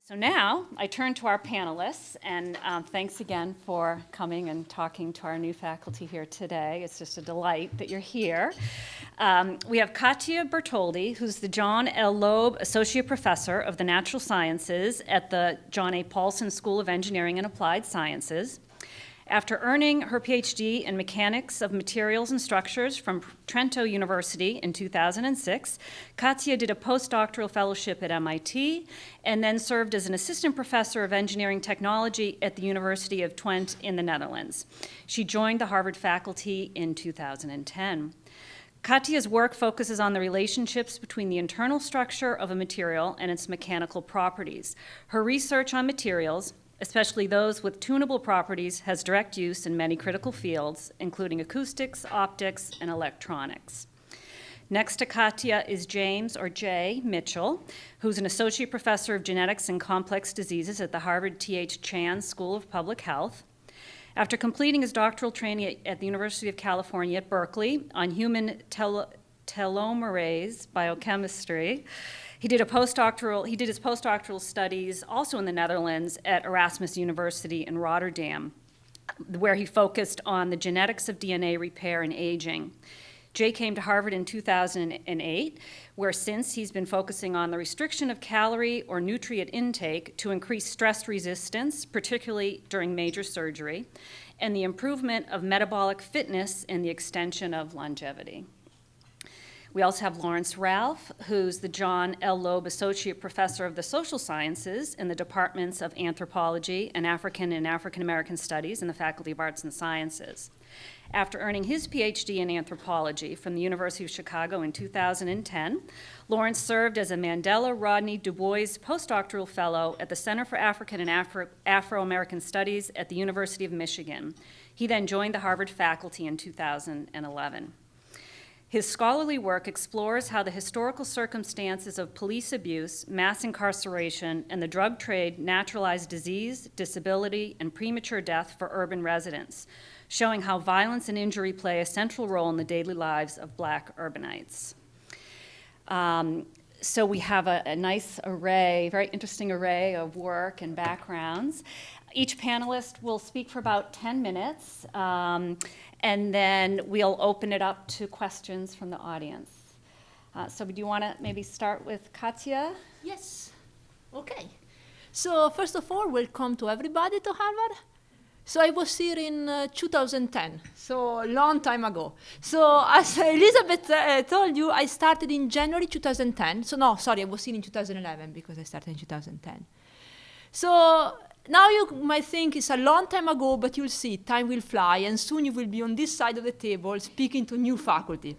So now I turn to our panelists, and thanks again for coming and talking to our new faculty here today. It's just a delight that you're here. We have Katia Bertoldi, who's the John L. Loeb Associate Professor of the Natural Sciences at the John A. Paulson School of Engineering and Applied Sciences. After earning her PhD in Mechanics of Materials and Structures from Trento University in 2006, Katia did a postdoctoral fellowship at MIT and then served as an assistant professor of engineering technology at the University of Twente in the Netherlands. She joined the Harvard faculty in 2010. Katia's work focuses on the relationships between the internal structure of a material and its mechanical properties. Her research on materials, especially those with tunable properties, has direct use in many critical fields, including acoustics, optics, and electronics. Next to Katia is James, or Jay, Mitchell, who's an associate professor of genetics and complex diseases at the Harvard T.H. Chan School of Public Health. After completing his doctoral training at the University of California at Berkeley on human telomerase biochemistry, he did his postdoctoral studies also in the Netherlands at Erasmus University in Rotterdam, where he focused on the genetics of DNA repair and aging. Jay came to Harvard in 2008, where since he's been focusing on the restriction of calorie or nutrient intake to increase stress resistance, particularly during major surgery, and the improvement of metabolic fitness and the extension of longevity. We also have Laurence Ralph, who's the John L. Loeb Associate Professor of the Social Sciences in the Departments of Anthropology and African American Studies in the Faculty of Arts and Sciences. After earning his PhD in anthropology from the University of Chicago in 2010, Laurence served as a Mandela Rodney Du Bois postdoctoral fellow at the Center for African and Afro-American Studies at the University of Michigan. He then joined the Harvard faculty in 2011. His scholarly work explores how the historical circumstances of police abuse, mass incarceration, and the drug trade naturalized disease, disability, and premature death for urban residents, showing how violence and injury play a central role in the daily lives of Black urbanites. So we have a nice array, very interesting array of work and backgrounds. Each panelist will speak for about 10 minutes. And then we'll open it up to questions from the audience. So do you want to maybe start with Katia? Yes. Okay. So first of all, welcome to everybody to Harvard. So I was here in 2010, so a long time ago. So as Elizabeth told you, I started in January 2010. So no, sorry, I was here in 2011 because I started in 2010. So now you might think it's a long time ago, but you'll see, time will fly, and soon you will be on this side of the table speaking to new faculty.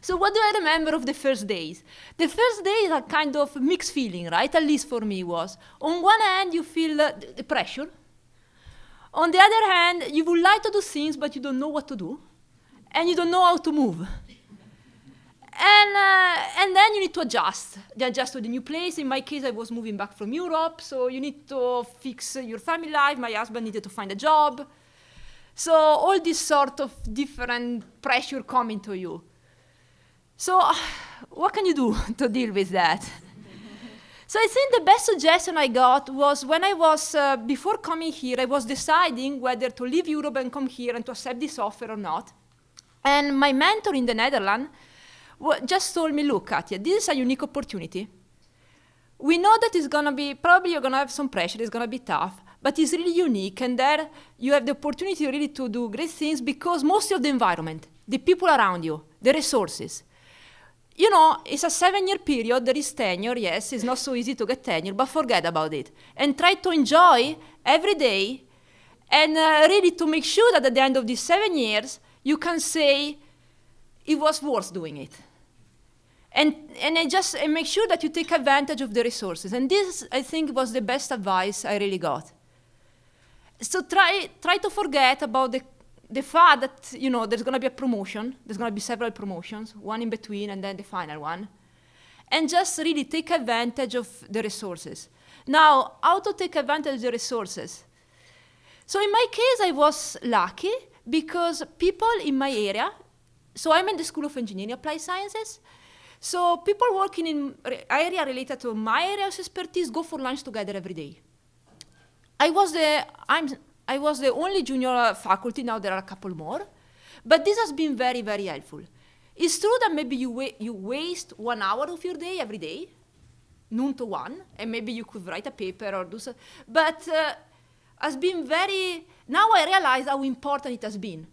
So what do I remember of the first days? The first days are kind of mixed feeling, right? At least for me was. On one hand, you feel the pressure. On the other hand, you would like to do things, but you don't know what to do, and you don't know how to move. And then you need to adjust to the new place. In my case, I was moving back from Europe, so you need to fix your family life. My husband needed to find a job. So all this sort of different pressure coming to you. So what can you do to deal with that? So I think the best suggestion I got was when I was, before coming here, I was deciding whether to leave Europe and come here and to accept this offer or not. And my mentor in the Netherlands just told me, look, Katia, this is a unique opportunity. We know that it's going to be, probably you're going to have some pressure, it's going to be tough, but it's really unique. And there you have the opportunity really to do great things because most of the environment, the people around you, the resources, you know, it's a 7-year period, there is tenure, yes, it's not so easy to get tenure, but forget about it. And try to enjoy every day and really to make sure that at the end of these 7 years, you can say it was worth doing it. And make sure that you take advantage of the resources. And this, I think, was the best advice I really got. So try to forget about the fact that, you know, there's going to be a promotion. There's going to be several promotions, one in between and then the final one. And just really take advantage of the resources. Now, how to take advantage of the resources? So in my case, I was lucky because people in my area, so I'm in the School of Engineering Applied Sciences, So people working in area related to my area of expertise go for lunch together every day. I was the only junior faculty, now there are a couple more, but this has been very, very helpful. It's true that maybe you waste 1 hour of your day every day, noon to 1, and maybe you could write a paper or do so, but has been now I realize how important it has been.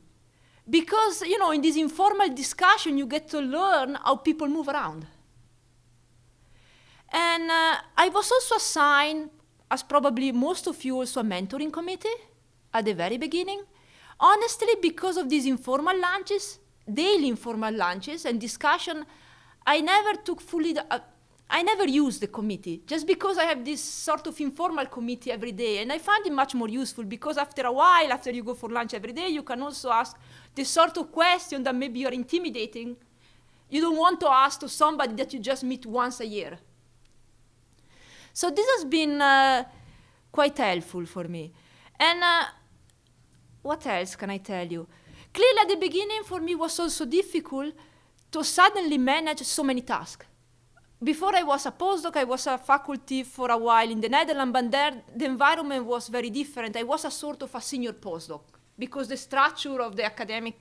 Because, in this informal discussion, you get to learn how people move around. And I was also assigned, as probably most of you, also a mentoring committee at the very beginning. Honestly, because of these informal lunches, daily informal lunches and discussion, I never used the committee, just because I have this sort of informal committee every day. And I find it much more useful because after a while, after you go for lunch every day, you can also ask the sort of question that maybe you're intimidating. You don't want to ask to somebody that you just meet once a year. So this has been quite helpful for me. And what else can I tell you? Clearly, at the beginning, for me, was also difficult to suddenly manage so many tasks. Before I was a postdoc, I was a faculty for a while in the Netherlands, but there the environment was very different. I was a sort of a senior postdoc because the structure of the academic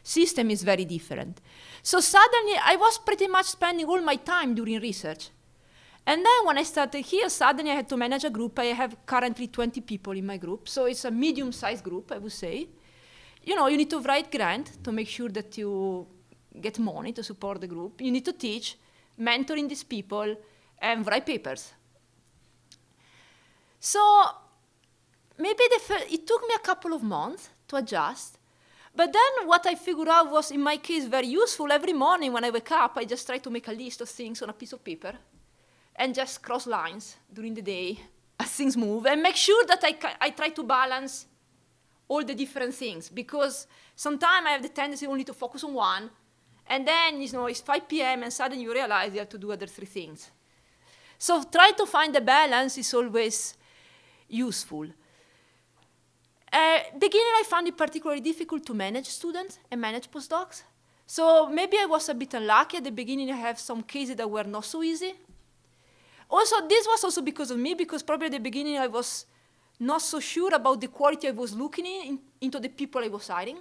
system is very different. So suddenly, I was pretty much spending all my time during research. And then when I started here, suddenly I had to manage a group. I have currently 20 people in my group, so it's a medium-sized group, I would say. You need to write grant to make sure that you get money to support the group. You need to teach, mentoring these people, and write papers. So maybe it took me a couple of months to adjust. But then what I figured out was, in my case, very useful. Every morning when I wake up, I just try to make a list of things on a piece of paper and just cross lines during the day as things move and make sure that I try to balance all the different things, because sometimes I have the tendency only to focus on one, and then it's 5 p.m. and suddenly you realize you have to do other 3 things. So try to find the balance is always useful. Beginning, I found it particularly difficult to manage students and manage postdocs. So maybe I was a bit unlucky at the beginning. I have some cases that were not so easy. Also, this was also because of me, because probably at the beginning I was not so sure about the quality I was looking into the people I was hiring.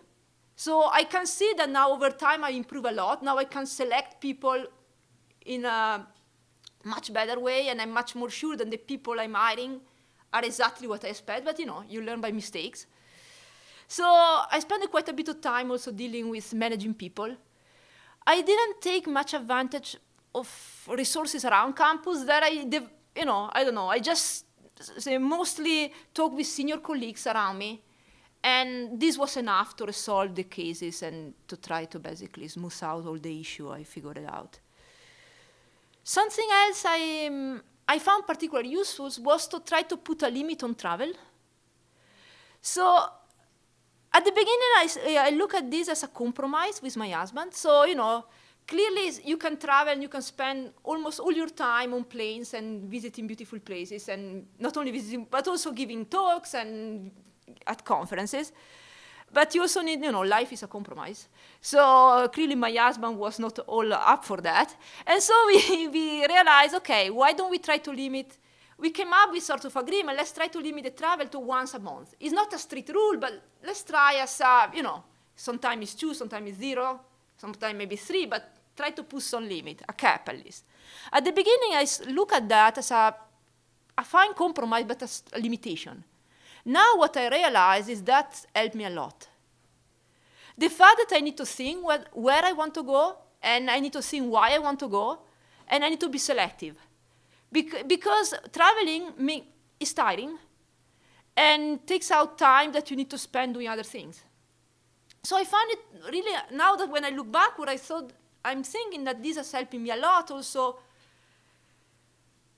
So I can see that now over time I improve a lot. Now I can select people in a much better way, and I'm much more sure that the people I'm hiring are exactly what I expect, but you learn by mistakes. So I spent quite a bit of time also dealing with managing people. I didn't take much advantage of resources around campus that I don't know, I just mostly talk with senior colleagues around me, and this was enough to resolve the cases and to try to basically smooth out all the issue I figured out. Something else I found particularly useful was to try to put a limit on travel. So at the beginning, I look at this as a compromise with my husband. So, clearly you can travel and you can spend almost all your time on planes and visiting beautiful places, and not only visiting, but also giving talks and at conferences. But you also need, life is a compromise. So clearly my husband was not all up for that. And so we realized, okay, why don't we try to limit, we came up with sort of agreement, let's try to limit the travel to once a month. It's not a strict rule, but let's try as, sometimes it's 2, sometimes it's 0, sometimes maybe 3, but try to put some limit, a cap at least. At the beginning, I look at that as a fine compromise, but as a limitation. Now what I realize is that helped me a lot. The fact that I need to think where I want to go, and I need to think why I want to go, and I need to be selective. Because traveling is tiring, and takes out time that you need to spend doing other things. So I found it really, now that when I look backward, I'm thinking that this has helped me a lot, also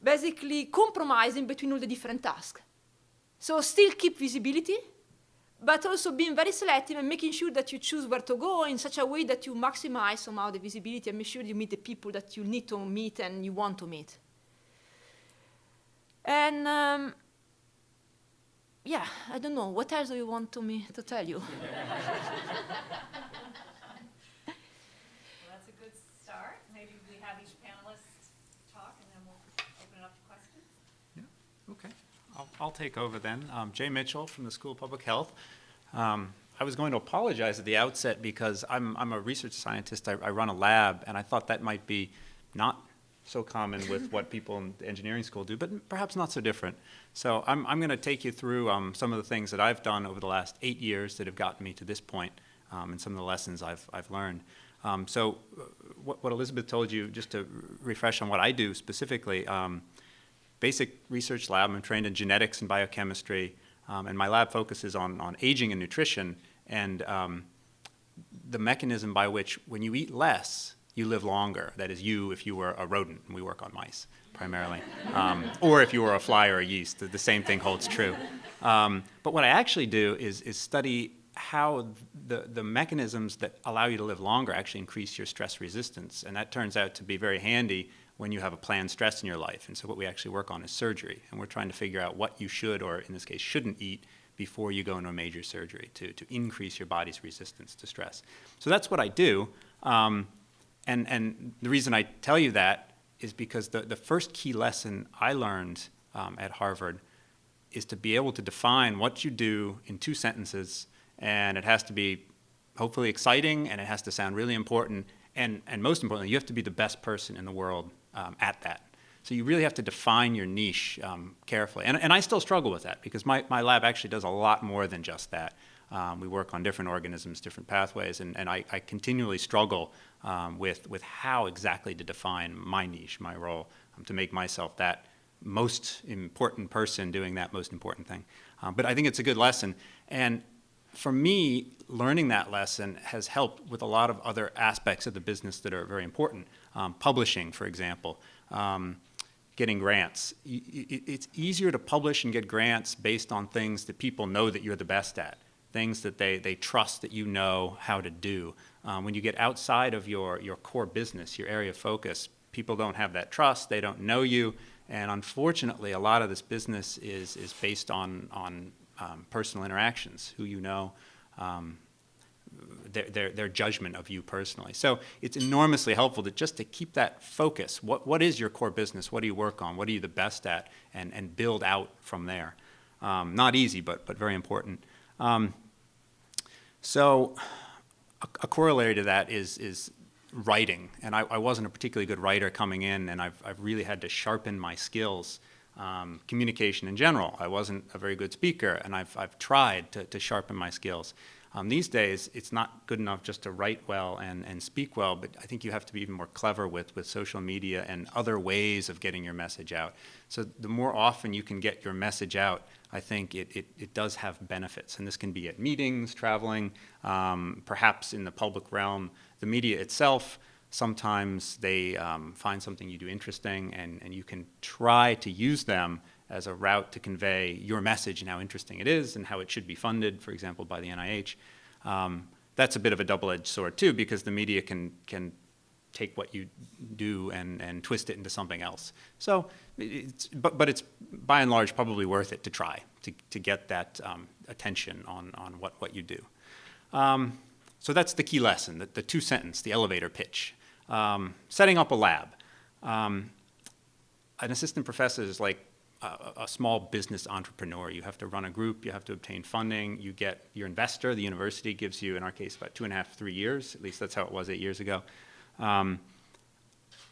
basically compromising between all the different tasks. So still keep visibility, but also being very selective and making sure that you choose where to go in such a way that you maximize somehow the visibility and make sure you meet the people that you need to meet and you want to meet. And I don't know, what else do you want me to tell you? That's a good start. Maybe we have I'll take over then. Jay Mitchell from the School of Public Health. I was going to apologize at the outset because I'm a research scientist. I run a lab, and I thought that might be not so common with what people in the engineering school do, but perhaps not so different. So I'm going to take you through some of the things that I've done over the last 8 years that have gotten me to this point, and some of the lessons I've learned. What Elizabeth told you, just to refresh on what I do specifically, basic research lab. I'm trained in genetics and biochemistry, and my lab focuses on aging and nutrition, and the mechanism by which when you eat less, you live longer. That is, if you were a rodent, and we work on mice primarily, or if you were a fly or a yeast, the same thing holds true. But what I actually do is study how the mechanisms that allow you to live longer actually increase your stress resistance, and that turns out to be very handy when you have a planned stress in your life. And so what we actually work on is surgery, and we're trying to figure out what you should, or in this case shouldn't eat before you go into a major surgery to increase your body's resistance to stress. So that's what I do, and the reason I tell you that is because the first key lesson I learned at Harvard is to be able to define what you do in 2 sentences, and it has to be hopefully exciting, and it has to sound really important, and most importantly, you have to be the best person in the world at that. So you really have to define your niche carefully. And I still struggle with that because my lab actually does a lot more than just that. We work on different organisms, different pathways, and I continually struggle with how exactly to define my niche, my role, to make myself that most important person doing that most important thing. But I think it's a good lesson. And for me, learning that lesson has helped with a lot of other aspects of the business that are very important. Publishing, for example, getting grants. It's easier to publish and get grants based on things that people know that you're the best at, things that they trust that you know how to do. When you get outside of your core business, your area of focus, people don't have that trust, they don't know you, and unfortunately, a lot of this business is based on personal interactions, who you know, their judgment of you personally. So it's enormously helpful to keep that focus. What is your core business? What do you work on? What are you the best at? And build out from there. Not easy, but very important. So a corollary to that is writing. And I wasn't a particularly good writer coming in, and I've really had to sharpen my skills. Communication in general. I wasn't a very good speaker, and I've tried to sharpen my skills. These days, it's not good enough just to write well and speak well, but I think you have to be even more clever with social media and other ways of getting your message out. So the more often you can get your message out, I think it does have benefits. And this can be at meetings, traveling, perhaps in the public realm. The media itself, sometimes they find something you do interesting, and you can try to use them as a route to convey your message and how interesting it is and how it should be funded, for example, by the NIH. That's a bit of a double-edged sword, too, because the media can take what you do and twist it into something else. So, but it's by and large probably worth it to try to get that attention on what you do. So that's the key lesson, the 2-sentence, the elevator pitch. Setting up a lab. An assistant professor is like a small business entrepreneur. You have to run a group, you have to obtain funding, you get your investor, the university gives you, in our case, about 2.5, 3 years, at least that's how it was 8 years ago.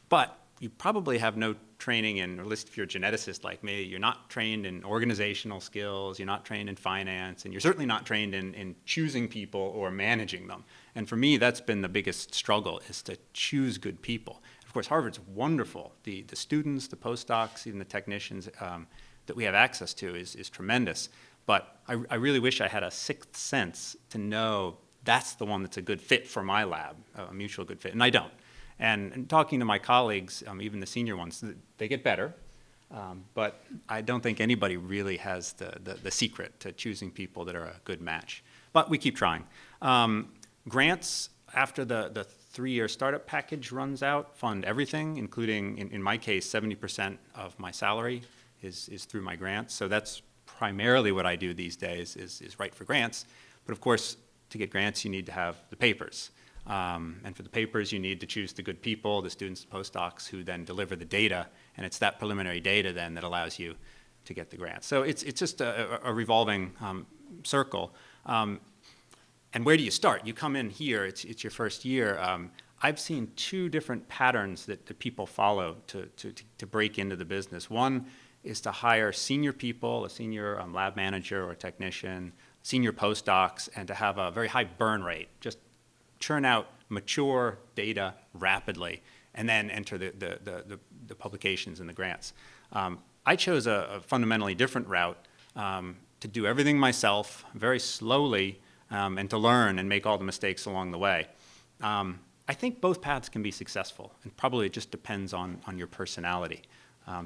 But you probably have no training in, or at least if you're a geneticist like me, you're not trained in organizational skills, you're not trained in finance, and you're certainly not trained in choosing people or managing them. And for me, that's been the biggest struggle, is to choose good people. Of course, Harvard's wonderful. The students, the postdocs, even the technicians that we have access to is tremendous. But I really wish I had a sixth sense to know that's the one that's a good fit for my lab, a mutual good fit, and I don't. And talking to my colleagues, even the senior ones, they get better, but I don't think anybody really has the secret to choosing people that are a good match. But we keep trying. Grants, after the 3-year startup package runs out, fund everything, including, in my case, 70% of my salary is through my grants. So that's primarily what I do these days, is write for grants. But of course, to get grants, you need to have the papers. And for the papers, you need to choose the good people, the students, the postdocs, who then deliver the data. And it's that preliminary data then that allows you to get the grant. So it's just a revolving circle. And where do you start? You come in here, it's your first year. I've seen two different patterns that people follow to break into the business. One is to hire senior people, a senior lab manager or technician, senior postdocs, and to have a very high burn rate. Just churn out mature data rapidly, and then enter the publications and the grants. I chose a fundamentally different route to do everything myself, very slowly, and to learn and make all the mistakes along the way. I think both paths can be successful, and probably it just depends on your personality.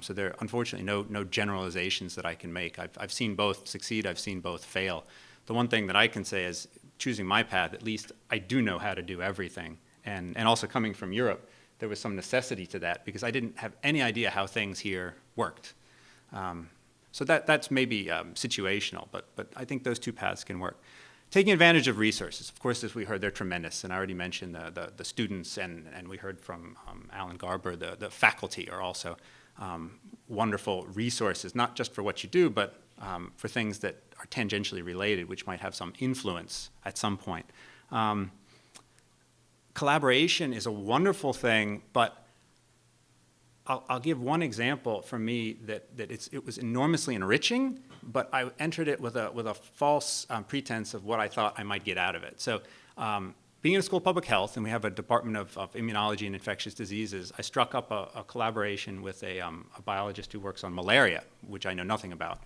So there are unfortunately no generalizations that I can make. I've seen both succeed, I've seen both fail. The one thing that I can say is, choosing my path, at least I do know how to do everything. And also coming from Europe, there was some necessity to that because I didn't have any idea how things here worked. So that's maybe situational, but I think those two paths can work. Taking advantage of resources, of course, as we heard, they're tremendous. And I already mentioned the students, and we heard from Alan Garber, the faculty are also wonderful resources, not just for what you do, but for things that are tangentially related, which might have some influence at some point. Collaboration is a wonderful thing, but I'll give one example from me that it was enormously enriching, but I entered it with a false pretense of what I thought I might get out of it. So being in a school of public health, and we have a department of immunology and infectious diseases, I struck up a collaboration with a biologist who works on malaria, which I know nothing about.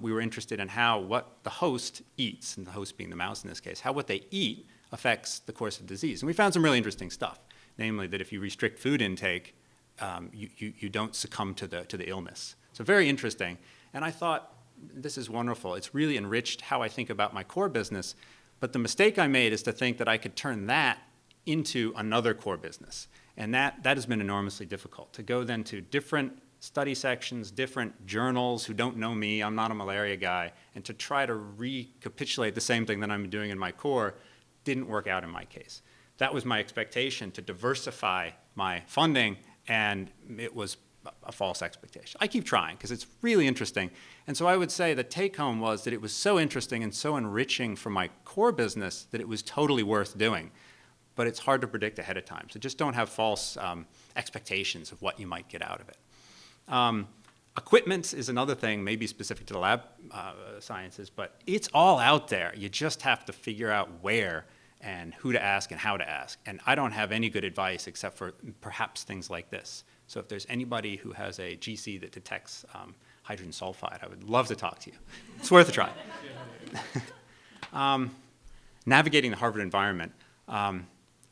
We were interested in how what the host eats, and the host being the mouse in this case, how what they eat affects the course of disease. And we found some really interesting stuff, namely that if you restrict food intake, you don't succumb to the illness. So very interesting. And I thought, this is wonderful. It's really enriched how I think about my core business. But the mistake I made is to think that I could turn that into another core business. And that has been enormously difficult, to go then to different study sections, different journals who don't know me, I'm not a malaria guy, and to try to recapitulate the same thing that I'm doing in my core didn't work out in my case. That was my expectation, to diversify my funding, and it was a false expectation. I keep trying because it's really interesting. And so I would say the take home was that it was so interesting and so enriching for my core business that it was totally worth doing. But it's hard to predict ahead of time. So just don't have false expectations of what you might get out of it. Equipment is another thing, maybe specific to the lab sciences, but it's all out there. You just have to figure out where and who to ask and how to ask. And I don't have any good advice except for perhaps things like this. So if there's anybody who has a GC that detects hydrogen sulfide, I would love to talk to you. It's worth a try. Navigating the Harvard environment.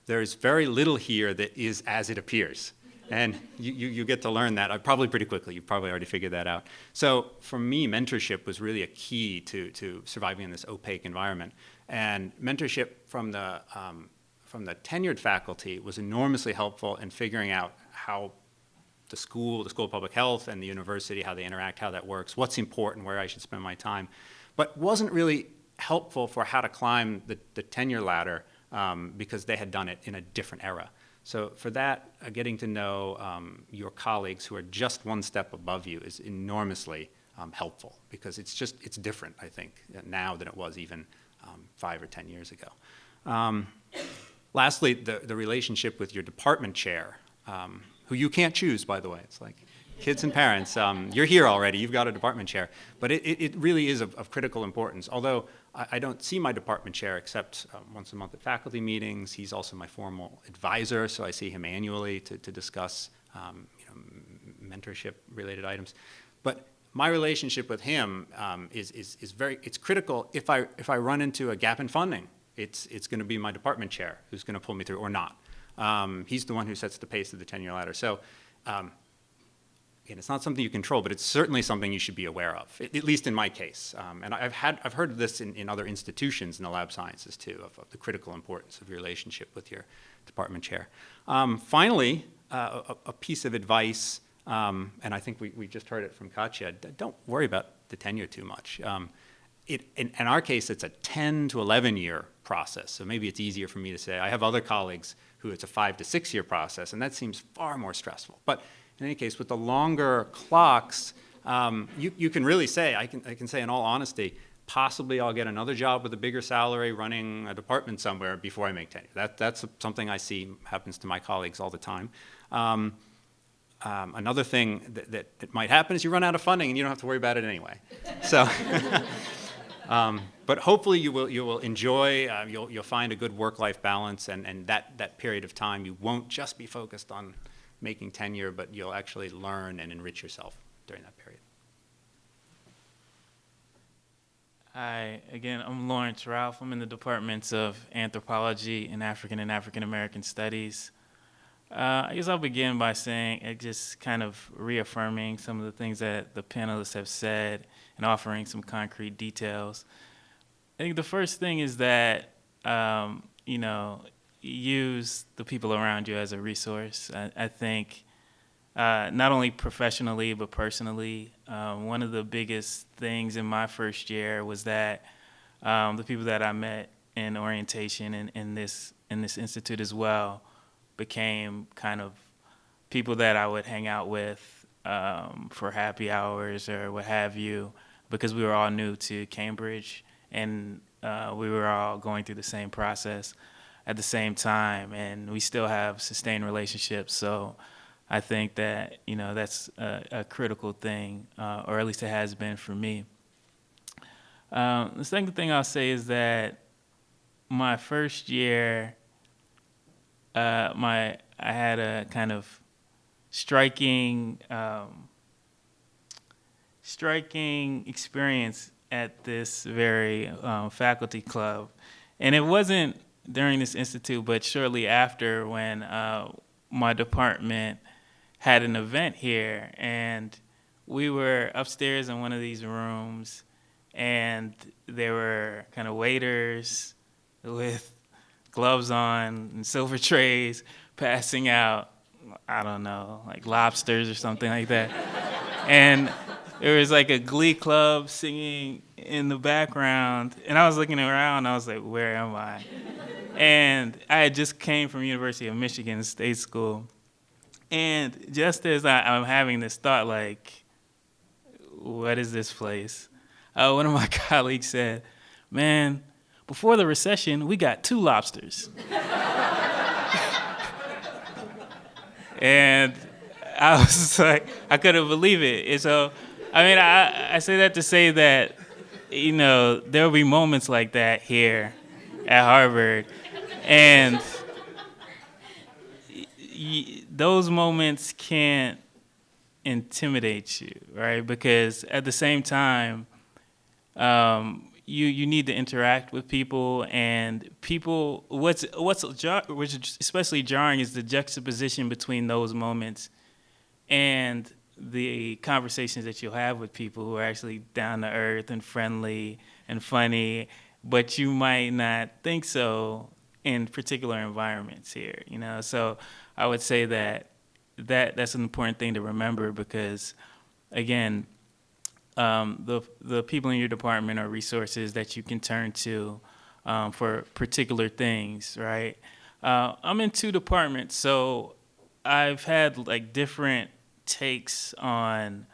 There's very little here that is as it appears. And you get to learn that probably pretty quickly. You've probably already figured that out. So for me, mentorship was really a key to surviving in this opaque environment. And mentorship from the tenured faculty was enormously helpful in figuring out how the school of public health and the university, how they interact, how that works, what's important, where I should spend my time, but wasn't really helpful for how to climb the tenure ladder because they had done it in a different era. So for that, getting to know your colleagues who are just one step above you is enormously helpful because it's different, I think, now than it was even 5 or 10 years ago. Lastly, the relationship with your department chair, who you can't choose, by the way. It's like kids and parents. You're here already. You've got a department chair. But it really is of critical importance, although I don't see my department chair except once a month at faculty meetings. He's also my formal advisor, so I see him annually to discuss mentorship-related items. But my relationship with him it's critical. If I run into a gap in funding, it's going to be my department chair who's going to pull me through, or not. He's the one who sets the pace of the tenure ladder. So again, it's not something you control, but it's certainly something you should be aware of, at least in my case. And I've heard of this in other institutions in the lab sciences too, of the critical importance of your relationship with your department chair. Finally, a piece of advice, and I think we just heard it from Katia, don't worry about the tenure too much. In our case, it's a 10 to 11 year process, so maybe it's easier for me to say. I have other colleagues who it's a 5 to 6 year process, and that seems far more stressful. But in any case, with the longer clocks, you can really say, I can say in all honesty, possibly I'll get another job with a bigger salary running a department somewhere before I make tenure. That's something I see happens to my colleagues all the time. Another thing that might happen is you run out of funding and you don't have to worry about it anyway. So, but hopefully you will enjoy, you'll find a good work-life balance, and that period of time you won't just be focused on making tenure, but you'll actually learn and enrich yourself during that period. Hi, again, I'm Laurence Ralph. I'm in the departments of Anthropology and African American Studies. I guess I'll begin by saying, just kind of reaffirming some of the things that the panelists have said and offering some concrete details. I think the first thing is that, use the people around you as a resource. I think not only professionally but personally, one of the biggest things in my first year was that the people that I met in orientation and in this institute as well became kind of people that I would hang out with for happy hours or what have you, because we were all new to Cambridge and we were all going through the same process at the same time, and we still have sustained relationships. So I think that, that's a critical thing, or at least it has been for me. The second thing I'll say is that my first year, I had a kind of striking experience at this very faculty club, and it wasn't during this institute, but shortly after, when my department had an event here, and we were upstairs in one of these rooms, and there were kind of waiters with gloves on and silver trays passing out, I don't know, like lobsters or something like that. And there was like a glee club singing in the background, and I was looking around, I was like, where am I? And I had just came from University of Michigan State School, and just as I'm having this thought, like, what is this place? One of my colleagues said, man, before the recession, we got 2 lobsters. And I was like, I couldn't believe it. And so, I say that to say that, there will be moments like that here at Harvard. And those moments can't intimidate you, right? Because at the same time, you need to interact with people, and people. Which is especially jarring is the juxtaposition between those moments and the conversations that you'll have with people who are actually down to earth and friendly and funny, but you might not think so in particular environments here. So I would say that's an important thing to remember, because again, the people in your department are resources that you can turn to for particular things, right? I'm in 2 departments, so I've had like different takes on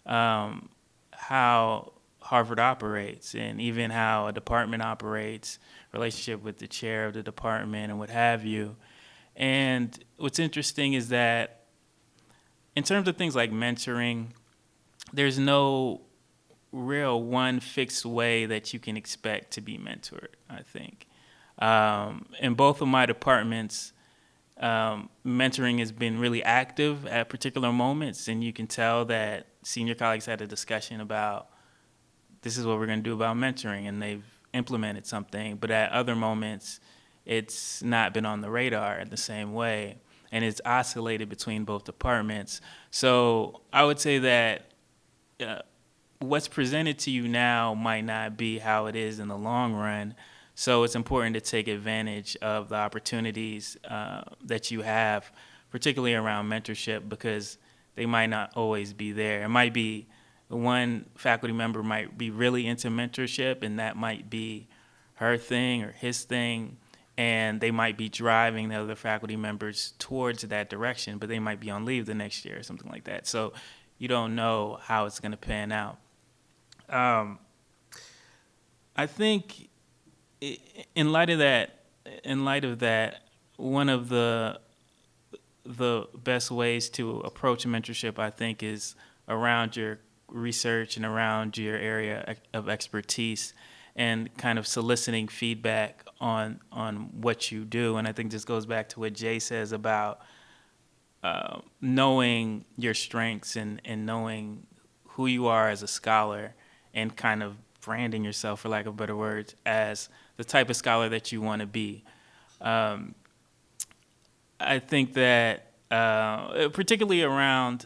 how Harvard operates, and even how a department operates, relationship with the chair of the department and what have you. And what's interesting is that in terms of things like mentoring, there's no real one fixed way that you can expect to be mentored, I think. In both of my departments, mentoring has been really active at particular moments, and you can tell that senior colleagues had a discussion about, this is what we're going to do about mentoring, and they've implemented something. But at other moments, it's not been on the radar in the same way, and it's oscillated between both departments. So I would say that what's presented to you now might not be how it is in the long run. So it's important to take advantage of the opportunities that you have, particularly around mentorship, because they might not always be there. It might be one faculty member might be really into mentorship, and that might be her thing or his thing, and they might be driving the other faculty members towards that direction, but they might be on leave the next year or something like that. So you don't know how it's going to pan out. I think in light of that, one of the best ways to approach mentorship, I think, is around your research and around your area of expertise, and kind of soliciting feedback on what you do. And I think this goes back to what Jay says about knowing your strengths and knowing who you are as a scholar, and kind of branding yourself, for lack of better words, as the type of scholar that you want to be. I think that particularly around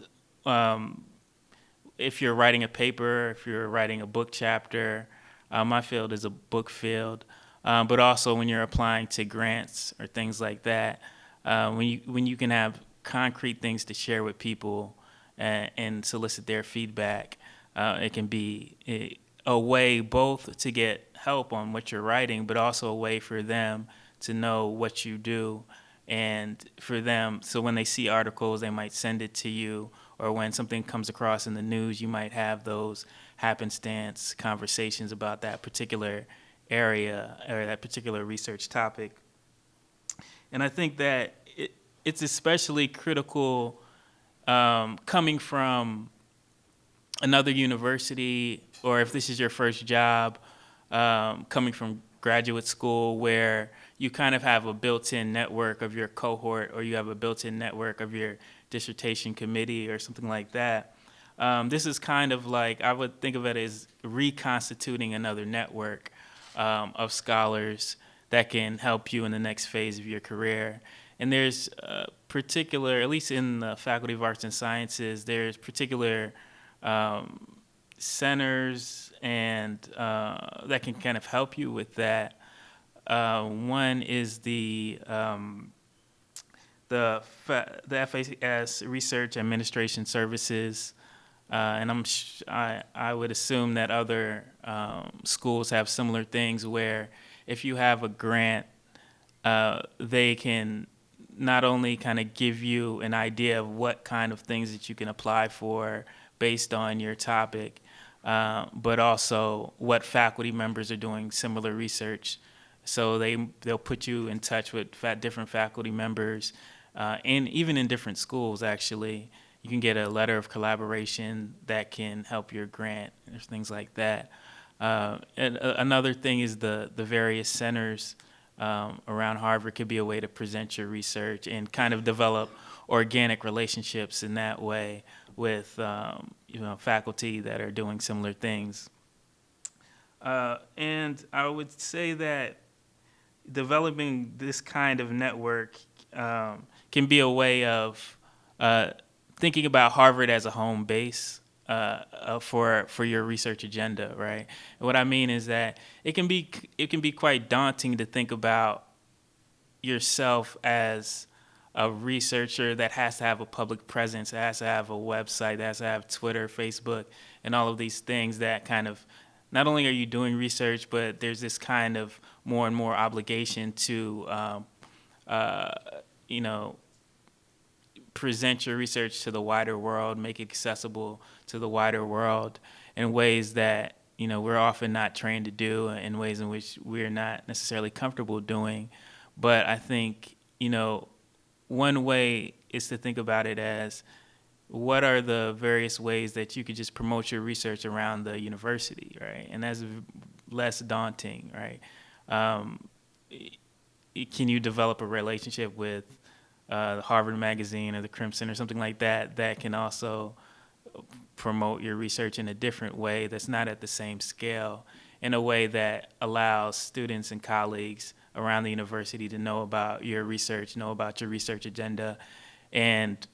if you're writing a paper, if you're writing a book chapter, my field is a book field, but also when you're applying to grants or things like that, when you can have concrete things to share with people and solicit their feedback, it can be a way both to get help on what you're writing, but also a way for them to know what you do, and for them, so when they see articles, they might send it to you, or when something comes across in the news, you might have those happenstance conversations about that particular area or that particular research topic. And I think that it's especially critical coming from another university, or if this is your first job, coming from graduate school, where you kind of have a built-in network of your cohort, or you have a built-in network of your dissertation committee or something like that. This is kind of like, I would think of it as reconstituting another network of scholars that can help you in the next phase of your career. And there's particular, at least in the Faculty of Arts and Sciences, there's particular centers and that can kind of help you with that. One is the FAS Research Administration Services, and I would assume that other schools have similar things, where if you have a grant, they can not only kind of give you an idea of what kind of things that you can apply for based on your topic, but also what faculty members are doing similar research. So they'll put you in touch with different faculty members, and even in different schools, actually. You can get a letter of collaboration that can help your grant, or things like that. And another thing is the various centers around Harvard could be a way to present your research and kind of develop organic relationships in that way with faculty that are doing similar things. And I would say that developing this kind of network can be a way of thinking about Harvard as a home base for your research agenda, right? And what I mean is that it can be quite daunting to think about yourself as a researcher that has to have a public presence, that has to have a website, that has to have Twitter, Facebook, and all of these things that kind of, not only are you doing research, but there's this kind of more and more obligation to, present your research to the wider world, make it accessible to the wider world in ways that, we're often not trained to do, in ways in which we're not necessarily comfortable doing. But I think, one way is to think about it as, what are the various ways that you could just promote your research around the university, right? And that's less daunting, right? Can you develop a relationship with the Harvard Magazine or the Crimson or something like that that can also promote your research in a different way that's not at the same scale, in a way that allows students and colleagues around the university to know about your research, know about your research agenda, and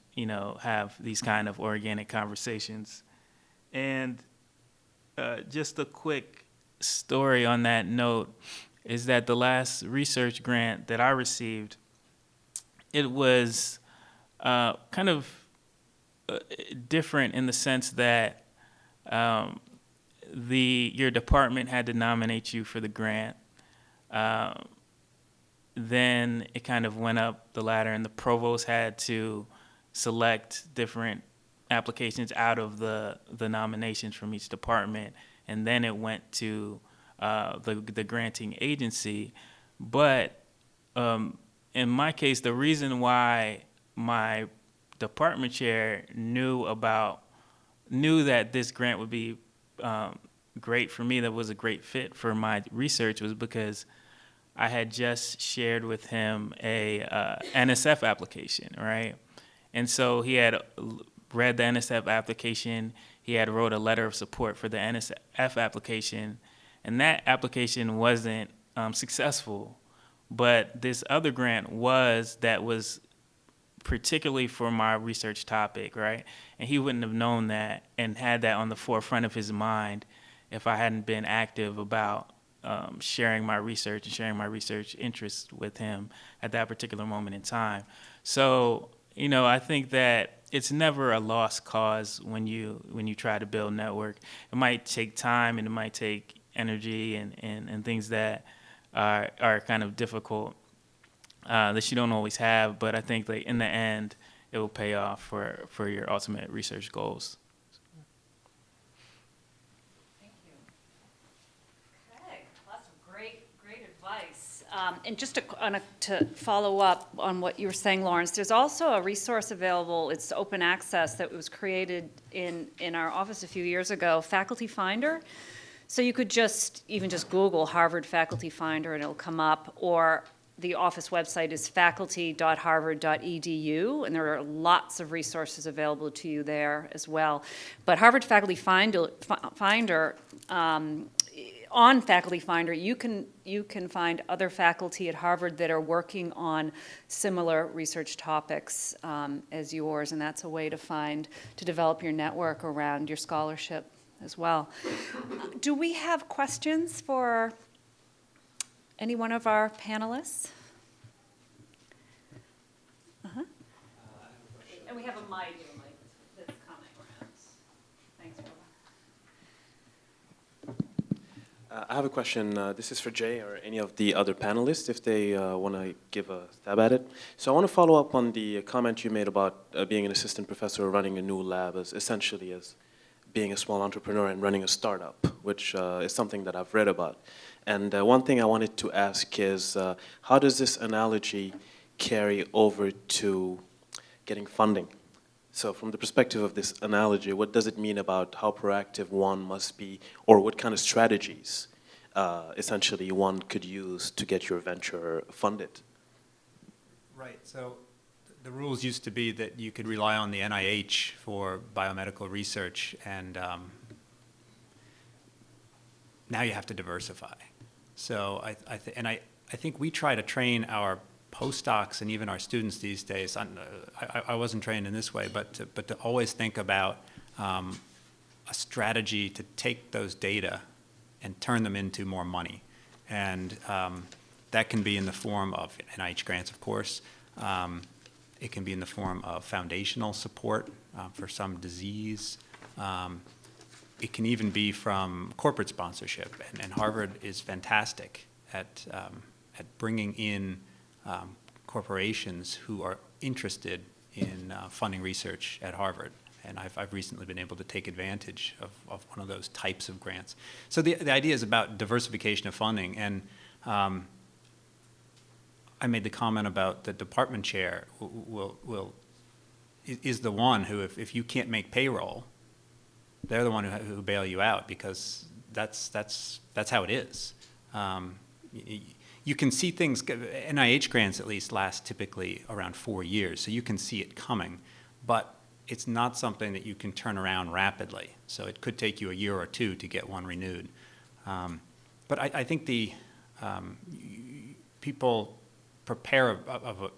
have these kind of organic conversations. And just a quick story on that note is that the last research grant that I received, it was kind of different in the sense that your department had to nominate you for the grant. Then it kind of went up the ladder, and the provost had to select different applications out of the nominations from each department, and then it went to the granting agency. But in my case, the reason why my department chair knew that this grant would be great for me, that was a great fit for my research, was because I had just shared with him a NSF application, right? And so he had read the NSF application. He had wrote a letter of support for the NSF application, and that application wasn't successful. But this other grant was particularly for my research topic, right? And he wouldn't have known that and had that on the forefront of his mind if I hadn't been active about sharing my research and sharing my research interests with him at that particular moment in time. So, I think that it's never a lost cause when you try to build network. It might take time and it might take energy and things that are kind of difficult that you don't always have, but I think that in the end, it will pay off for your ultimate research goals. Thank you. Okay, lots of great advice. And just to follow up on what you were saying, Laurence, there's also a resource available. It's open access that was created in our office a few years ago, Faculty Finder. So you could even just Google Harvard Faculty Finder and it'll come up, or the office website is faculty.harvard.edu, and there are lots of resources available to you there as well. But Harvard Faculty Finder, on Faculty Finder, you can find other faculty at Harvard that are working on similar research topics as yours, and that's a way to develop your network around your scholarship as well. Do we have questions for any one of our panelists? And we have a mic that's coming around. Thanks, Roland. I have a question. This is for Jay or any of the other panelists if they want to give a stab at it. So I want to follow up on the comment you made about being an assistant professor or running a new lab as essentially as being a small entrepreneur and running a startup, which is something that I've read about. And one thing I wanted to ask is, how does this analogy carry over to getting funding? So from the perspective of this analogy, what does it mean about how proactive one must be, or what kind of strategies essentially one could use to get your venture funded? Right, so the rules used to be that you could rely on the NIH for biomedical research, and now you have to diversify. So I think we try to train our postdocs and even our students these days. I wasn't trained in this way, but to always think about a strategy to take those data and turn them into more money, and that can be in the form of NIH grants, of course. It can be in the form of foundational support for some disease. It can even be from corporate sponsorship, and Harvard is fantastic at bringing in corporations who are interested in funding research at Harvard. And I've recently been able to take advantage of one of those types of grants. So the idea is about diversification of funding, and I made the comment about the department chair is the one who, if you can't make payroll, they're the one who bail you out, because that's how it is. You can see things. NIH grants at least last typically around 4 years, so you can see it coming, but it's not something that you can turn around rapidly. So it could take you a year or two to get one renewed. But I think people prepare of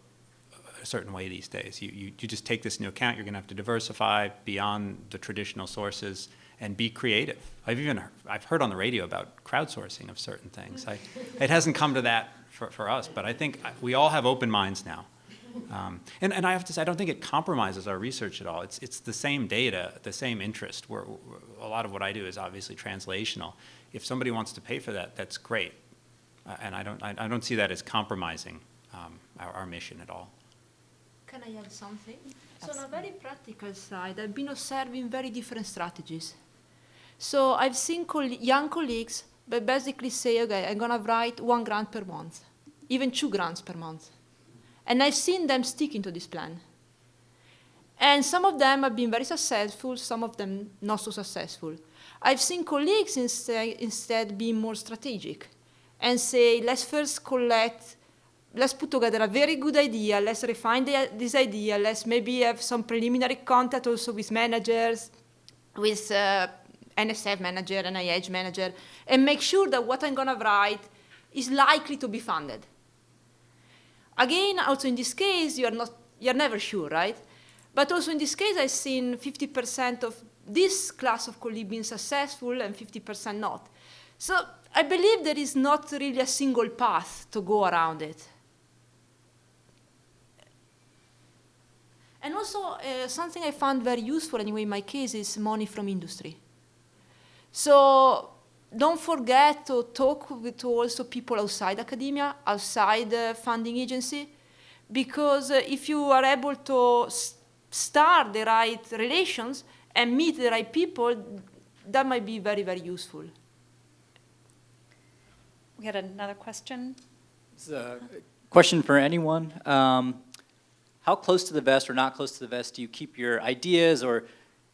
a certain way these days. You just take this into account. You're going to have to diversify beyond the traditional sources and be creative. I've heard on the radio about crowdsourcing of certain things. It hasn't come to that for us, but I think we all have open minds now. And I have to say, I don't think it compromises our research at all. It's the same data, the same interest. A lot of what I do is obviously translational. If somebody wants to pay for that, that's great. And I don't see that as compromising our mission at all. Can I add something? So on a very practical side, I've been observing very different strategies. So I've seen young colleagues that basically say, okay, I'm going to write 1 grant per month, even 2 grants per month. And I've seen them sticking to this plan. And some of them have been very successful, some of them not so successful. I've seen colleagues instead be more strategic and say, let's first collect, let's put together a very good idea, let's refine this idea, let's maybe have some preliminary contact also with managers, with NSF manager, NIH manager, and make sure that what I'm going to write is likely to be funded. Again, also in this case, you're never sure, right? But also in this case, I've seen 50% of this class of colleagues being successful and 50% not. So I believe there is not really a single path to go around it. And also, something I found very useful anyway in my case is money from industry. So don't forget to talk to also people outside academia, outside the funding agency, because if you are able to start the right relations and meet the right people, that might be very, very useful. We had another question. It's a question for anyone. How close to the vest or not close to the vest do you keep your ideas or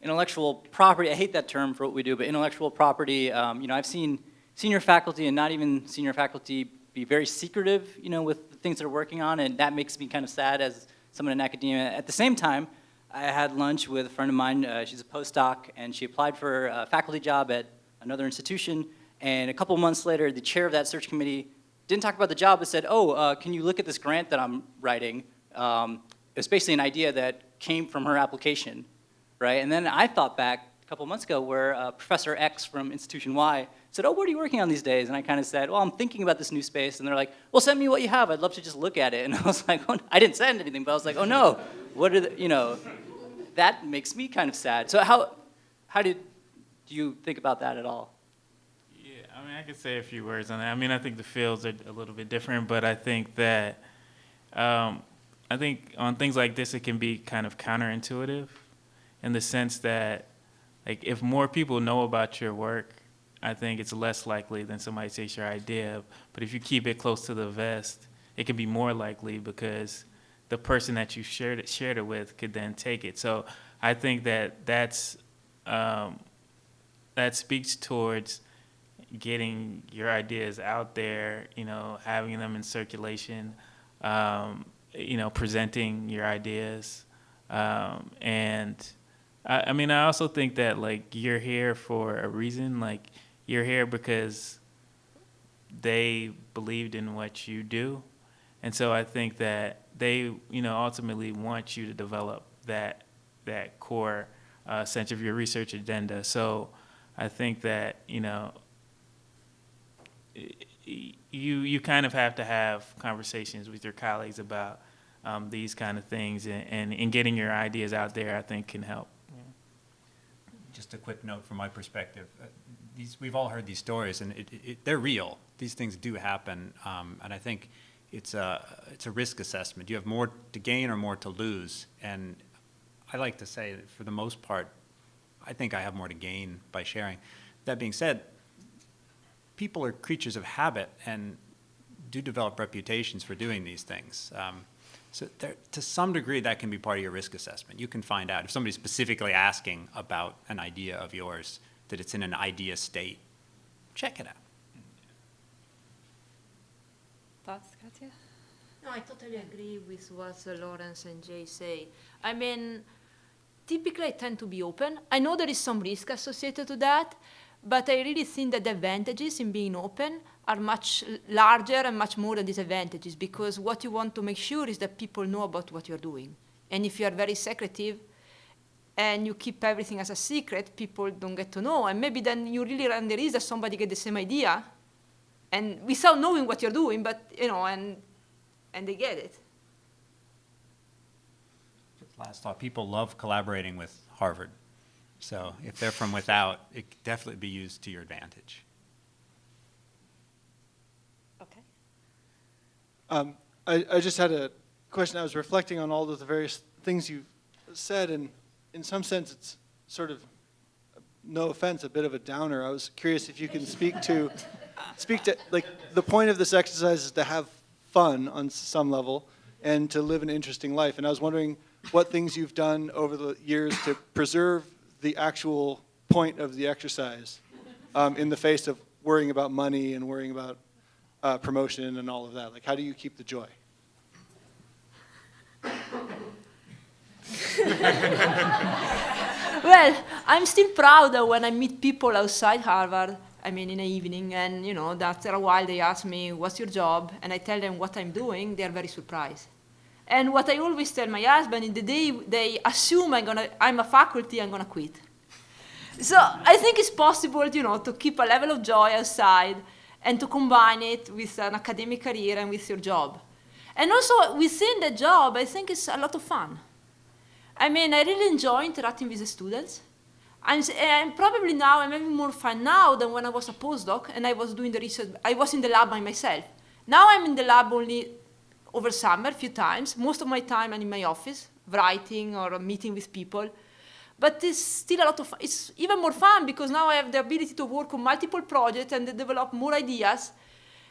intellectual property? I hate that term for what we do, but intellectual property. I've seen senior faculty and not even senior faculty be very secretive, with the things they're working on, and that makes me kind of sad as someone in academia. At the same time, I had lunch with a friend of mine. She's a postdoc, and she applied for a faculty job at another institution, and a couple months later, the chair of that search committee didn't talk about the job, but said, can you look at this grant that I'm writing? It was basically an idea that came from her application, right? And then I thought back a couple months ago where Professor X from Institution Y said, what are you working on these days? And I kind of said, well, I'm thinking about this new space. And they're like, well, send me what you have. I'd love to just look at it. And I was like, I didn't send anything, but I was like, oh no, what are that makes me kind of sad. So how do you think about that at all? Yeah, I could say a few words on that. I think the fields are a little bit different, but I think that I think on things like this, it can be kind of counterintuitive in the sense that, like, if more people know about your work, I think it's less likely than somebody takes your idea. But if you keep it close to the vest, it can be more likely because the person that you shared it with could then take it. So I think that speaks towards getting your ideas out there, having them in circulation, presenting your ideas. And I also think that, like, you're here for a reason. Like, you're here because they believed in what you do. And so I think that they, ultimately want you to develop that core sense of your research agenda. So I think that, you kind of have to have conversations with your colleagues about these kind of things, and getting your ideas out there, I think, can help. Just a quick note from my perspective. We've all heard these stories, and they're real. These things do happen, and I think it's a risk assessment. You have more to gain or more to lose, and I like to say that for the most part, I think I have more to gain by sharing. That being said, people are creatures of habit and do develop reputations for doing these things. So to some degree, that can be part of your risk assessment. You can find out if somebody's specifically asking about an idea of yours, that it's in an idea state. Check it out. Thoughts, Katia? No, I totally agree with what Laurence and Jay say. Typically I tend to be open. I know there is some risk associated to that, but I really think that the advantages in being open are much larger and much more than disadvantages, because what you want to make sure is that people know about what you're doing. And if you are very secretive and you keep everything as a secret, people don't get to know. And maybe then you really run the risk that somebody get the same idea, and without knowing what you're doing, but, and they get it. Last thought, people love collaborating with Harvard. So if they're from without, it could definitely be used to your advantage. Okay. I just had question, I was reflecting on all of the various things you've said, and in some sense it's sort of, no offense, a bit of a downer. I was curious if you can speak to, like, the point of this exercise is to have fun on some level and to live an interesting life. And I was wondering what things you've done over the years to preserve the actual point of the exercise in the face of worrying about money and worrying about promotion and all of that. Like, how do you keep the joy? Well, I'm still proud that when I meet people outside Harvard, I mean in the evening, and you know, after a while they ask me, what's your job? And I tell them what I'm doing, they're very surprised. And what I always tell my husband, in the day they assume I'm a faculty, I'm gonna quit. So I think it's possible, you know, to keep a level of joy outside and to combine it with an academic career and with your job. And also within the job, I think it's a lot of fun. I mean, I really enjoy interacting with the students. And probably now I'm having more fun now than when I was a postdoc and I was doing the research. I was in the lab by myself. Now I'm in the lab only over summer, a few times. Most of my time I'm in my office, writing or meeting with people. But it's still a lot of fun. It's even more fun because now I have the ability to work on multiple projects and develop more ideas.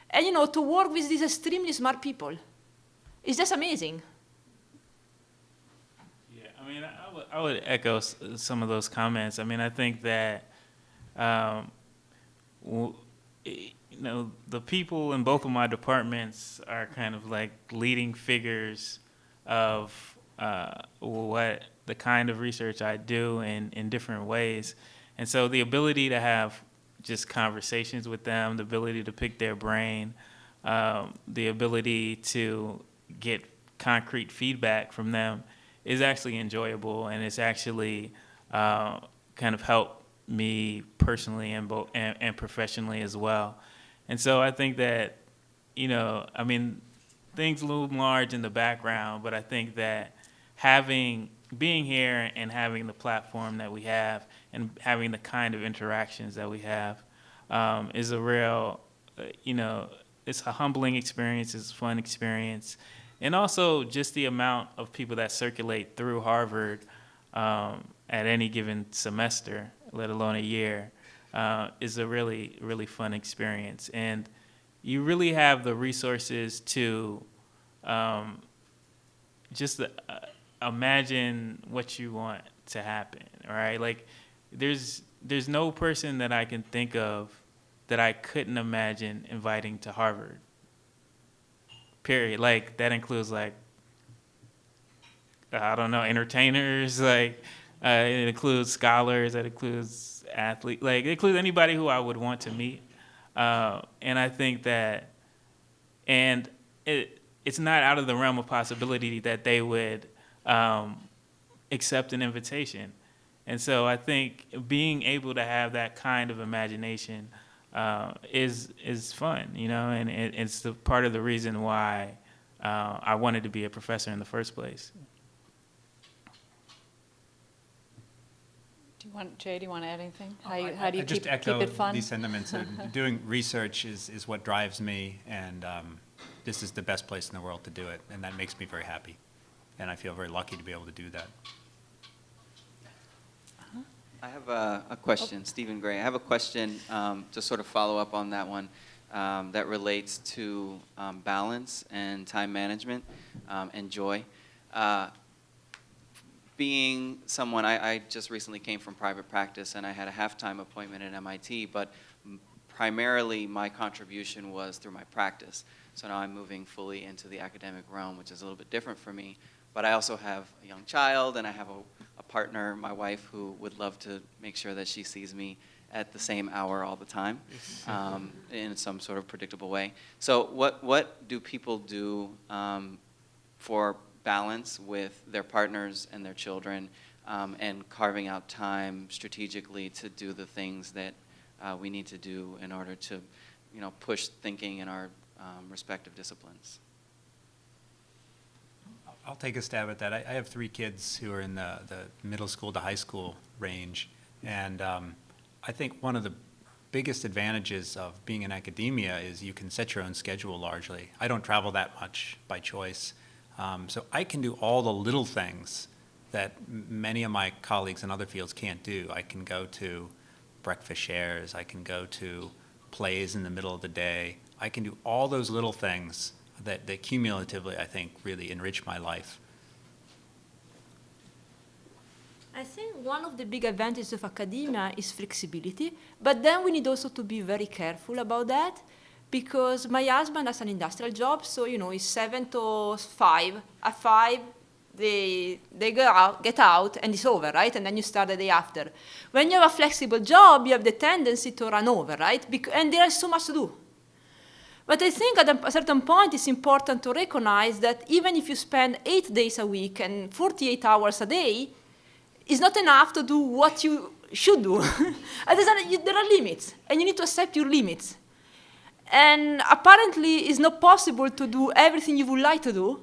And, you know, to work with these extremely smart people. It's just amazing. Yeah, I mean, I would echo some of those comments. I mean, I think that, you know, the people in both of my departments are kind of like leading figures of what the kind of research I do in different ways. And so the ability to have just conversations with them, the ability to pick their brain, the ability to get concrete feedback from them is actually enjoyable, and it's actually kind of helped me personally and professionally as well. And so I think that, you know, I mean, things loom large in the background, but I think that being here and having the platform that we have and having the kind of interactions that we have is a real, you know, it's a humbling experience, it's a fun experience. And also just the amount of people that circulate through Harvard at any given semester, let alone a year, is a really, really fun experience. And you really have the resources to just imagine what you want to happen, right? Like, there's no person that I can think of that I couldn't imagine inviting to Harvard. Period. Like, that includes, like, I don't know, entertainers, like, it includes scholars, it includes athletes, like, it includes anybody who I would want to meet. And I think that, and it's not out of the realm of possibility that they would accept an invitation. And so I think being able to have that kind of imagination is fun, you know, and it's the part of the reason why I wanted to be a professor in the first place. Jay, do you want to add anything? How do you just keep echo it fun? these sentiments. Doing research is what drives me, and this is the best place in the world to do it, and that makes me very happy. And I feel very lucky to be able to do that. I have a question, Stephen Gray. I have a question to sort of follow up on that one that relates to balance and time management and joy. Being someone, I just recently came from private practice and I had a half-time appointment at MIT, but primarily my contribution was through my practice. So now I'm moving fully into the academic realm, which is a little bit different for me. But I also have a young child, and I have a partner, my wife, who would love to make sure that she sees me at the same hour all the time in some sort of predictable way. So what do people do for balance with their partners and their children and carving out time strategically to do the things that we need to do in order to, you know, push thinking in our respective disciplines? I'll take a stab at that. I have 3 kids who are in the middle school to high school range, and I think one of the biggest advantages of being in academia is you can set your own schedule largely. I don't travel that much by choice, So I can do all the little things that many of my colleagues in other fields can't do. I can go to breakfast shares, I can go to plays in the middle of the day. I can do all those little things that cumulatively, I think, really enrich my life. I think one of the big advantages of academia is flexibility, but then we need also to be very careful about that, because my husband has an industrial job, so it's 7 to 5. At 5, they get out, and it's over, right? And then you start the day after. When you have a flexible job, you have the tendency to run over, right? And there is so much to do. But I think at a certain point, it's important to recognize that even if you spend 8 days a week and 48 hours a day, it's not enough to do what you should do. There are limits, and you need to accept your limits. And apparently, it's not possible to do everything you would like to do,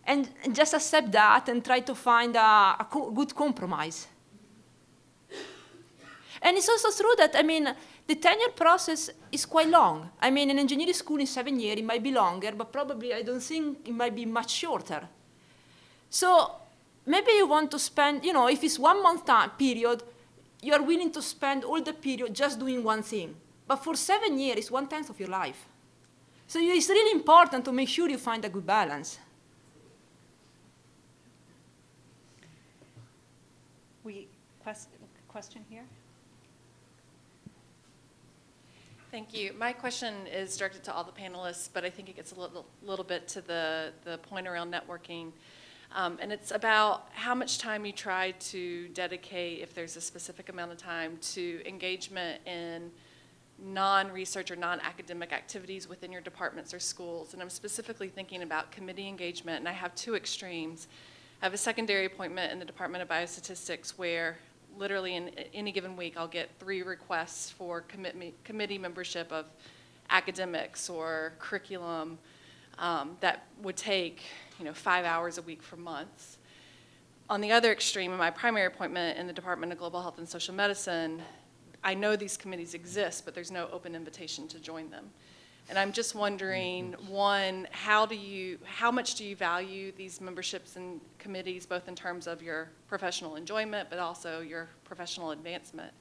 and just accept that and try to find a good compromise. And it's also true that, the tenure process is quite long. In engineering school in 7 years, it might be longer, but probably I don't think it might be much shorter. So maybe you want to spend, if it's 1 month time period, you are willing to spend all the period just doing one thing. But for 7 years, it's 1/10 of your life. So it's really important to make sure you find a good balance. Question here? Thank you. My question is directed to all the panelists, but I think it gets a little bit to the point around networking. And it's about how much time you try to dedicate, if there's a specific amount of time, to engagement in non-research or non-academic activities within your departments or schools. And I'm specifically thinking about committee engagement, and I have two extremes. I have a secondary appointment in the Department of Biostatistics where literally in any given week I'll get 3 requests for committee membership of academics or curriculum that would take 5 hours a week for months. On the other extreme, in my primary appointment in the Department of Global Health and Social Medicine, I know these committees exist, but there's no open invitation to join them. And I'm just wondering, one, how much do you value these memberships and committees, both in terms of your professional enjoyment, but also your professional advancement?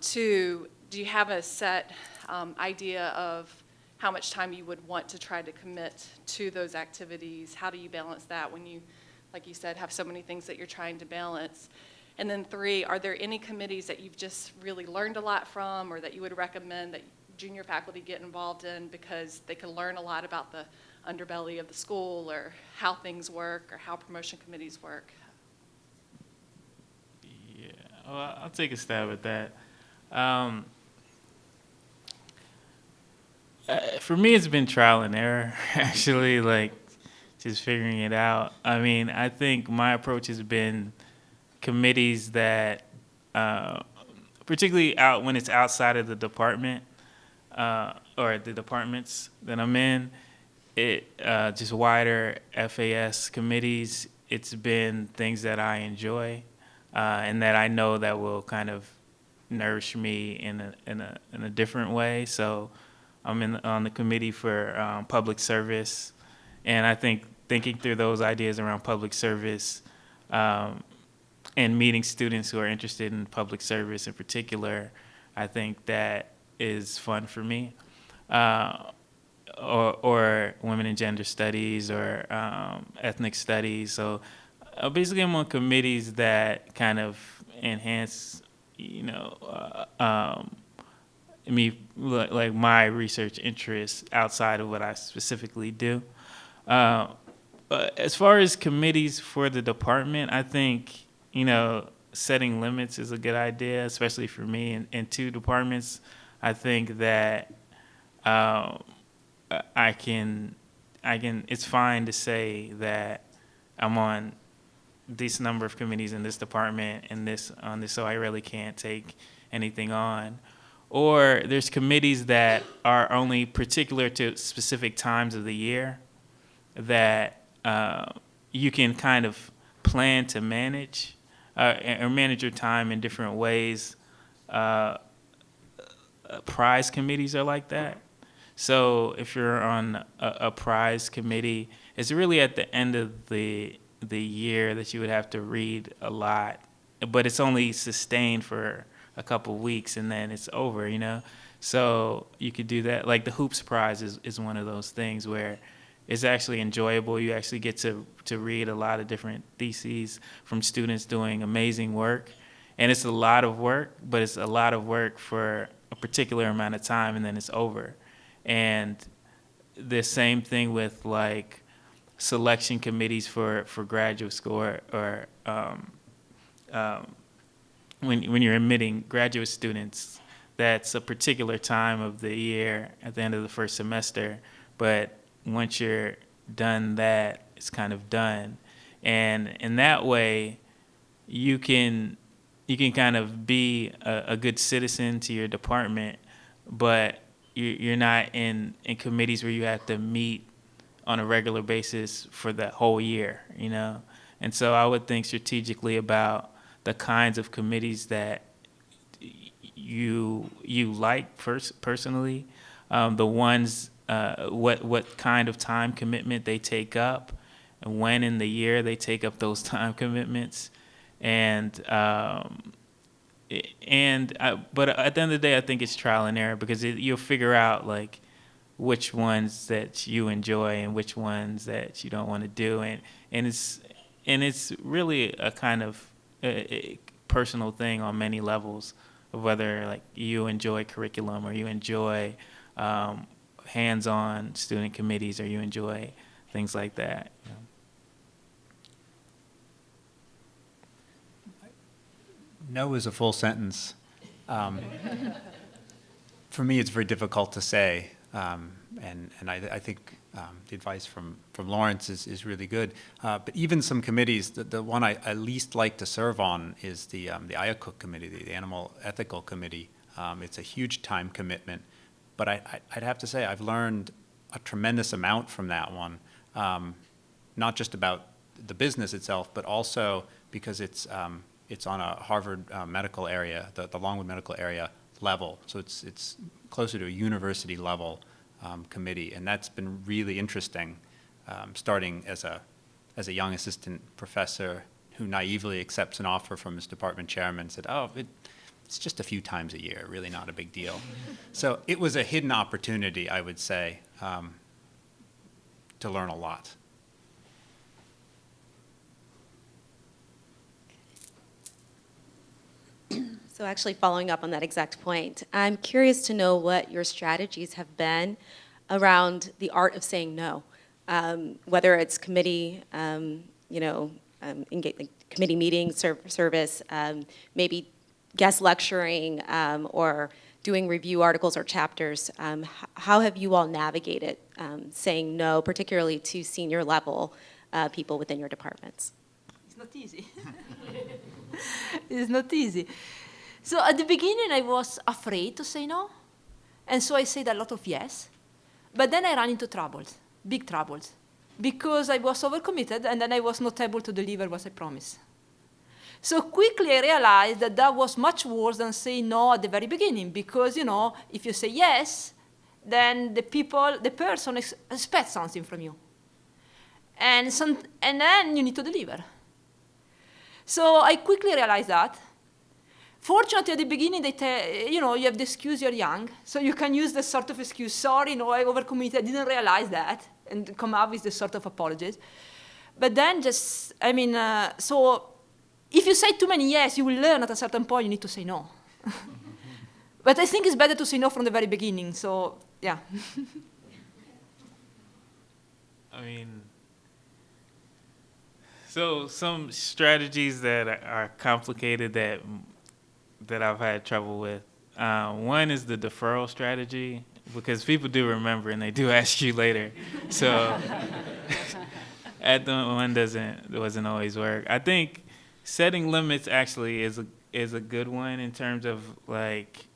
2, do you have a set idea of how much time you would want to try to commit to those activities? How do you balance that when you, like you said, have so many things that you're trying to balance? And then 3, are there any committees that you've just really learned a lot from, or that you would recommend that junior faculty get involved in because they can learn a lot about the underbelly of the school, or how things work, or how promotion committees work? Yeah, well, I'll take a stab at that. For me, it's been trial and error, actually, just figuring it out. I think my approach has been committees that, particularly when it's outside of the department, or the departments that I'm in, just wider FAS committees. It's been things that I enjoy, and that I know that will kind of nourish me in a different way. So I'm on the committee for public service, and I think thinking through those ideas around public service, and meeting students who are interested in public service in particular, I think that is fun for me, or women and gender studies, or ethnic studies. So basically I'm on committees that kind of enhance, me, like my research interests outside of what I specifically do. But as far as committees for the department, I think, setting limits is a good idea, especially for me in 2 departments. I think that it's fine to say that I'm on this number of committees in this department and on this, so I really can't take anything on. Or there's committees that are only particular to specific times of the year that you can kind of plan to manage, or manage your time in different ways. Prize committees are like that. So if you're on a prize committee, it's really at the end of the year that you would have to read a lot, but it's only sustained for a couple weeks and then it's over, you know? So you could do that. Like the Hoops Prize is one of those things where it's actually enjoyable. You actually get to read a lot of different theses from students doing amazing work. And it's a lot of work, but it's a lot of work for a particular amount of time and then it's over. And the same thing with like selection committees for graduate school or when you're admitting graduate students, that's a particular time of the year at the end of the first semester. But once you're done that, it's kind of done. And in that way, you can kind of be a good citizen to your department, but you're not in committees where you have to meet on a regular basis for the whole year, you know? And so I would think strategically about the kinds of committees that you like personally, the ones, what kind of time commitment they take up, and when in the year they take up those time commitments. But at the end of the day, I think it's trial and error because you'll figure out like which ones that you enjoy and which ones that you don't want to do, and it's really a kind of a personal thing on many levels of whether like you enjoy curriculum or you enjoy hands-on student committees or you enjoy things like that. You know? No is a full sentence. For me, it's very difficult to say, and I think the advice from Laurence is really good. But even some committees, the one I least like to serve on is the IACUC committee, the Animal Ethical Committee. It's a huge time commitment, but I'd have to say I've learned a tremendous amount from that one, not just about the business itself, but also because it's on a Harvard medical area, the Longwood medical area level. So it's closer to a university level committee, and that's been really interesting. Starting as a young assistant professor who naively accepts an offer from his department chairman and said, "Oh, it's just a few times a year, really not a big deal." So it was a hidden opportunity, I would say, to learn a lot. So actually following up on that exact point, I'm curious to know what your strategies have been around the art of saying no, whether it's committee, committee meeting service, maybe guest lecturing, or doing review articles or chapters. How have you all navigated saying no, particularly to senior level people within your departments? It's not easy. It's not easy. So at the beginning, I was afraid to say no. And so I said a lot of yes. But then I ran into troubles, big troubles, because I was overcommitted and then I was not able to deliver what I promised. So quickly I realized that that was much worse than saying no at the very beginning, because, if you say yes, then the person expects something from you. And then you need to deliver. So I quickly realized that. Fortunately, at the beginning, you have the excuse you're young, so you can use this sort of excuse. Sorry, I overcommitted, I didn't realize that, and come up with this sort of apologies. But then so if you say too many yes, you will learn at a certain point you need to say no. But I think it's better to say no from the very beginning, so yeah. So some strategies that are complicated that I've had trouble with. One is the deferral strategy, because people do remember and they do ask you later. So that one doesn't always work. I think setting limits actually is a good one in terms of like,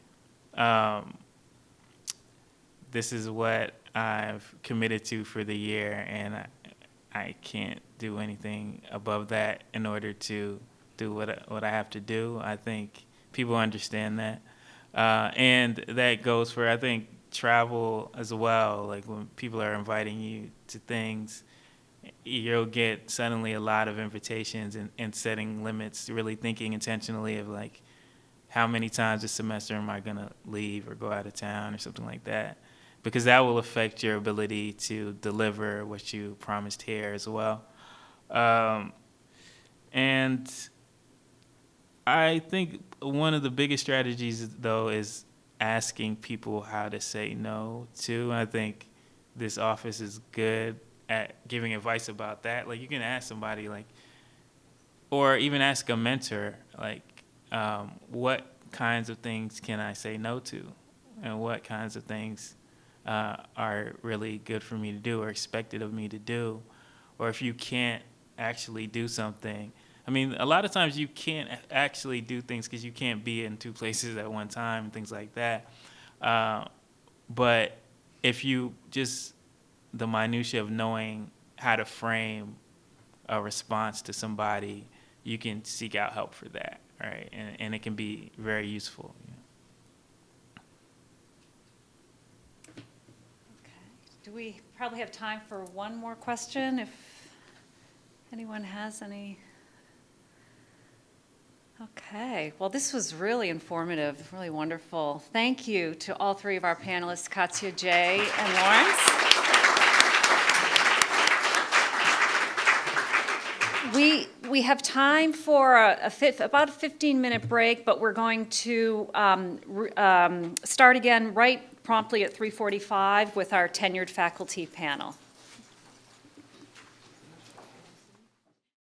this is what I've committed to for the year, and I can't do anything above that in order to do what I have to do. I think people understand that. And that goes for, I think, travel as well. Like when people are inviting you to things, you'll get suddenly a lot of invitations and setting limits, really thinking intentionally of like, how many times this semester am I gonna leave or go out of town or something like that? Because that will affect your ability to deliver what you promised here as well. And I think one of the biggest strategies, though, is asking people how to say no, too. I think this office is good at giving advice about that. Like, you can ask somebody, like, or even ask a mentor, like, what kinds of things can I say no to? And what kinds of things are really good for me to do or expected of me to do? Or if you can't actually do something. I mean, a lot of times you can't actually do things because you can't be in two places at one time and things like that. But if you just, the minutia of knowing how to frame a response to somebody, you can seek out help for that, right? And it can be very useful. You know? Okay. Do we probably have time for one more question, if anyone has any? Okay, well, this was really informative, really wonderful. Thank you to all three of our panelists, Katia, Jay, and Laurence. We have time for about a 15-minute break, but we're going to start again right promptly at 3:45 with our tenured faculty panel.